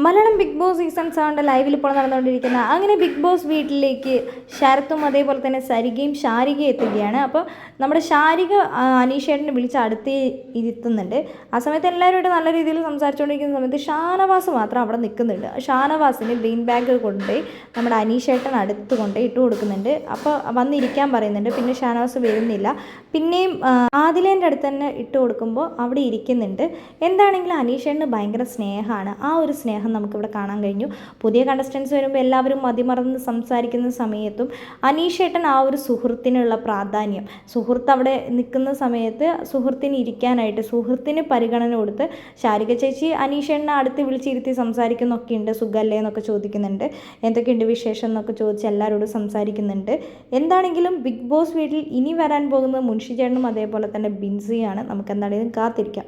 Malayalam big boss season 7 ലൈവിൽ ഇപ്പോൾ നടന്നുകൊണ്ടിരിക്കുന്ന അങ്ങനെ ബിഗ് ബോസ് വീട്ടിലേക്ക് ശരത്തും അതേപോലെ തന്നെ സരികയും ഷാരികയും എത്തുകയാണ്. അപ്പോൾ നമ്മുടെ ഷാരിക അനീഷേട്ടനെ വിളിച്ച് അടുത്ത് ഇരുത്തുന്നുണ്ട്. ആ സമയത്ത് എല്ലാവരോടും നല്ല രീതിയിൽ സംസാരിച്ചുകൊണ്ടിരിക്കുന്ന സമയത്ത് ഷാനവാസ് മാത്രം അവിടെ നിൽക്കുന്നുണ്ട്. ഷാനവാസിന് ഗ്രീൻ ബാഗ് കൊണ്ടുപോയി നമ്മുടെ അനീഷേട്ടൻ അടുത്ത് കൊണ്ടുപോയി ഇട്ട് കൊടുക്കുന്നുണ്ട്. അപ്പോൾ വന്നിരിക്കാൻ പറയുന്നുണ്ട്. പിന്നെ ഷാനവാസ് വരുന്നില്ല. പിന്നെയും ആദിലേൻ്റെ അടുത്ത് തന്നെ ഇട്ട് കൊടുക്കുമ്പോൾ അവിടെ ഇരിക്കുന്നുണ്ട്. എന്താണെങ്കിലും അനീഷേട്ടന് ഭയങ്കര സ്നേഹമാണ്. ആ ഒരു സ്നേഹം നമുക്കിവിടെ കാണാൻ കഴിഞ്ഞു. പുതിയ കണ്ടസ്റ്റൻസ് വരുമ്പോൾ എല്ലാവരും മതിമറന്ന് സംസാരിക്കുന്ന സമയത്തും അനീഷേട്ടൻ ആ ഒരു സുഹൃത്തിനുള്ള പ്രാധാന്യം, സുഹൃത്ത് അവിടെ നിൽക്കുന്ന സമയത്ത് സുഹൃത്തിന് ഇരിക്കാനായിട്ട് സുഹൃത്തിന് പരിഗണന കൊടുത്ത് ശാരിക ചേച്ചി അനീഷേട്ടനെ അടുത്ത് വിളിച്ചിരുത്തി സംസാരിക്കുന്നൊക്കെ ഉണ്ട്. സുഖമല്ലേ എന്നൊക്കെ ചോദിക്കുന്നുണ്ട്. എന്തൊക്കെയുണ്ട് വിശേഷം എന്നൊക്കെ ചോദിച്ച് എല്ലാവരോടും സംസാരിക്കുന്നുണ്ട്. എന്താണെങ്കിലും ബിഗ് ബോസ് വീട്ടിൽ ഇനി വരാൻ പോകുന്നത് മുൻഷി ചേട്ടനും അതേപോലെ തന്നെ ബിൻസിയാണ്. നമുക്ക് എന്താണെങ്കിലും കാത്തിരിക്കാം.